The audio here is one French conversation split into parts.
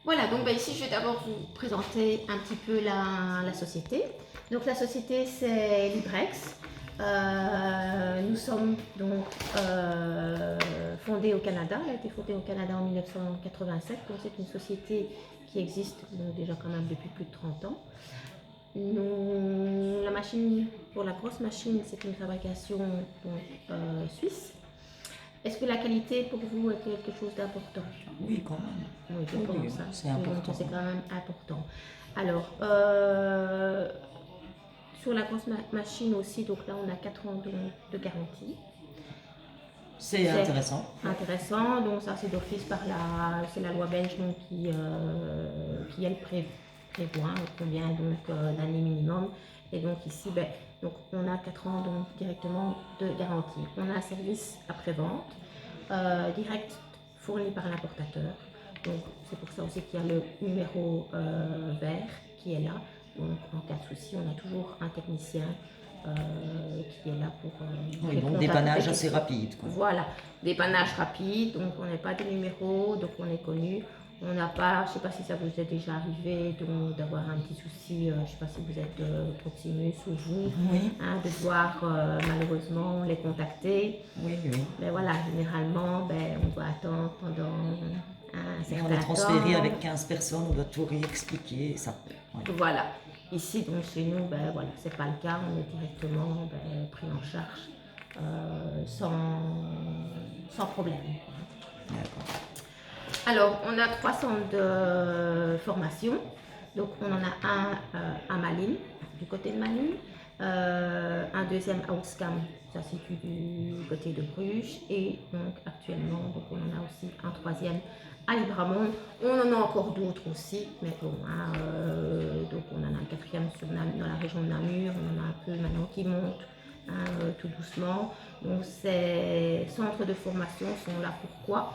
Voilà, donc ici je vais d'abord vous présenter un petit peu la société. Donc la société c'est Librex. Nous sommes donc fondés au Canada. Elle a été fondée au Canada en 1987. Donc c'est une société qui existe déjà quand même depuis plus de 30 ans. La machine, pour la grosse machine, c'est une fabrication donc, suisse. Est-ce que la qualité pour vous est quelque chose d'important? Oui, quand même. Oui, je Oui, pense. c'est Donc, important. c'est quand même important. Alors, sur la grosse machine aussi, donc là, on a 4 ans de garantie. C'est intéressant. Intéressant. Donc, ça, c'est d'office c'est la loi belge donc, qui elle, prévoit combien d'années minimum. Et donc, ici, donc, on a 4 ans donc, directement de garantie. On a un service après-vente direct fourni par l'importateur. Donc c'est pour ça aussi qu'il y a le numéro vert qui est là. Donc en cas de souci, on a toujours un technicien qui est là pour oui, donc dépannage assez rapide. Quoi. Voilà, dépannage rapide, donc on n'est pas des numéros, donc on est connu. On n'a pas, je ne sais pas si ça vous est déjà arrivé d'avoir un petit souci, je ne sais pas si vous êtes Proximus ou vous, oui. De devoir malheureusement les contacter. Oui, oui. Mais voilà, généralement, on doit attendre pendant un certain temps. On est transféré avec 15 personnes, on doit tout réexpliquer. Ça. Oui. Voilà. Ici, donc chez nous, voilà, c'est pas le cas, on est directement pris en charge sans problème. D'accord. Alors, on a 3 centres de formation. Donc, on en a un à Malines, du côté de Malines, un deuxième à Ouskam, ça se situe du côté de Bruges, et donc actuellement, donc on en a aussi un troisième à Libramont. On en a encore d'autres aussi, mais bon, donc on en a un quatrième dans la région de Namur, on en a un peu maintenant qui monte. Tout doucement. Donc ces centres de formation sont là pourquoi?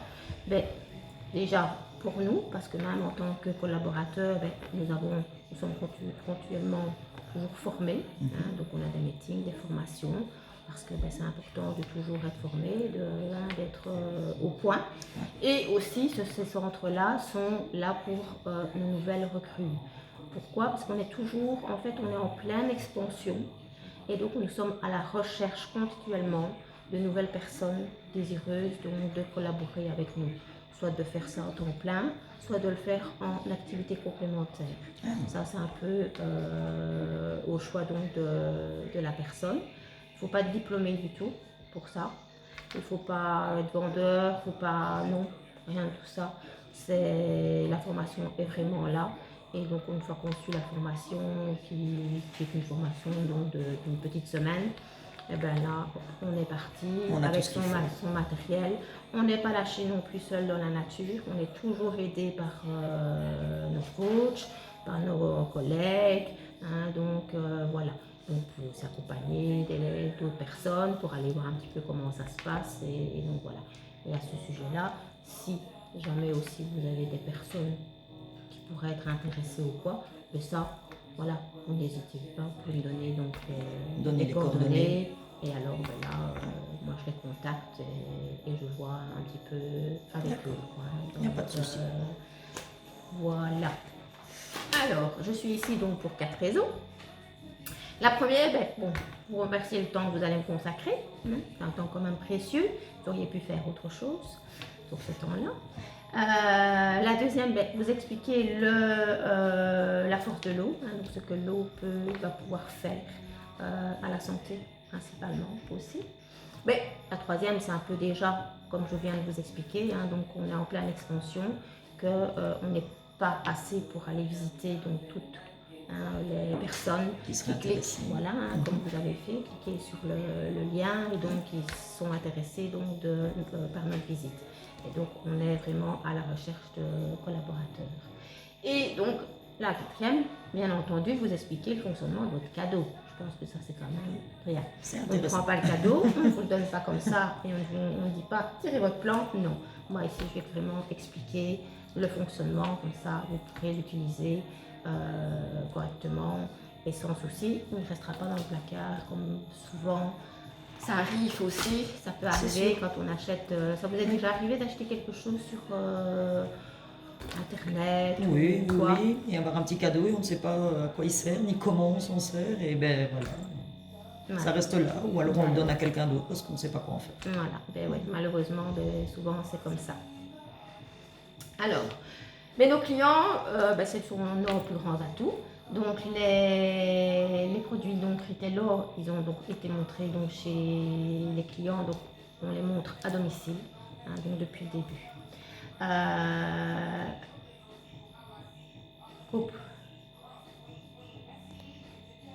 Déjà pour nous, parce que même en tant que collaborateurs, nous sommes continuellement toujours formés. Donc on a des meetings, des formations, parce que c'est important de toujours être formé, d'être au point. Et aussi, ces centres-là sont là pour nos nouvelles recrues. Pourquoi? Parce qu'on est toujours, en fait, on est en pleine expansion. Et donc, nous sommes à la recherche continuellement de nouvelles personnes désireuses donc, de collaborer avec nous. Soit de faire ça en temps plein, soit de le faire en activité complémentaire. Ça, c'est un peu au choix donc, de la personne. Il ne faut pas être diplômé du tout pour ça. Il ne faut pas être vendeur, il ne faut pas... Non, rien de tout ça. La formation est vraiment là. Et donc, une fois qu'on suit la formation, qui est une formation d'une petite semaine, et bien là, on est parti avec son matériel. On n'est pas lâché non plus seul dans la nature. On est toujours aidé par nos coachs, par nos collègues. Donc, voilà. Donc, vous s'accompagner d'autres personnes pour aller voir un petit peu comment ça se passe. Et donc, voilà. Et à ce sujet-là, si jamais aussi vous avez des personnes qui pourraient être intéressées ou quoi, mais ça, voilà, vous n'hésitez pas, vous pouvez me donner donc les coordonnées. Et alors, là, moi je les contacte et je vois un petit peu avec eux. Il n'y a pas de souci. Voilà. Alors, je suis ici donc pour 4 raisons. La première, vous remercier le temps que vous allez me consacrer. C'est un temps quand même précieux. Vous auriez pu faire autre chose sur ce temps-là. La deuxième, vous expliquer la force de l'eau, donc ce que l'eau va pouvoir faire à la santé principalement aussi. Mais la troisième, c'est un peu déjà, comme je viens de vous expliquer, donc on est en pleine expansion, qu'on n'est pas assez pour aller visiter donc toutes les personnes qui cliquent, voilà, comme vous avez fait, cliquez sur le lien et donc ils sont intéressés donc par notre visite. Et donc on est vraiment à la recherche de collaborateurs. Et donc la quatrième, bien entendu, vous expliquer le fonctionnement de votre cadeau. Je pense que ça c'est quand même rien. On ne prend pas le cadeau, on ne vous le donne pas comme ça et on ne dit pas tirez votre plan. Non, moi ici je vais vraiment expliquer le fonctionnement, comme ça vous pourrez l'utiliser correctement et sans souci. Il ne restera pas dans le placard comme souvent. Ça arrive aussi, ça peut arriver quand on achète. Ça vous est déjà arrivé d'acheter quelque chose sur Internet Oui, ou oui, quoi. oui. Et avoir un petit cadeau et on ne sait pas à quoi il sert, ni comment on s'en sert. Et ben voilà, ça Voilà. reste là. Ou alors on le Ben, donne à quelqu'un d'autre parce qu'on ne sait pas quoi en faire. voilà. Ben, ouais, malheureusement, ben, souvent c'est comme ça. Alors, mais nos clients, ben, c'est sont nos plus grands atouts. Donc les produits donc Retailor, ils ont donc été montrés donc chez les clients, donc on les montre à domicile, hein, donc depuis le début. Groupe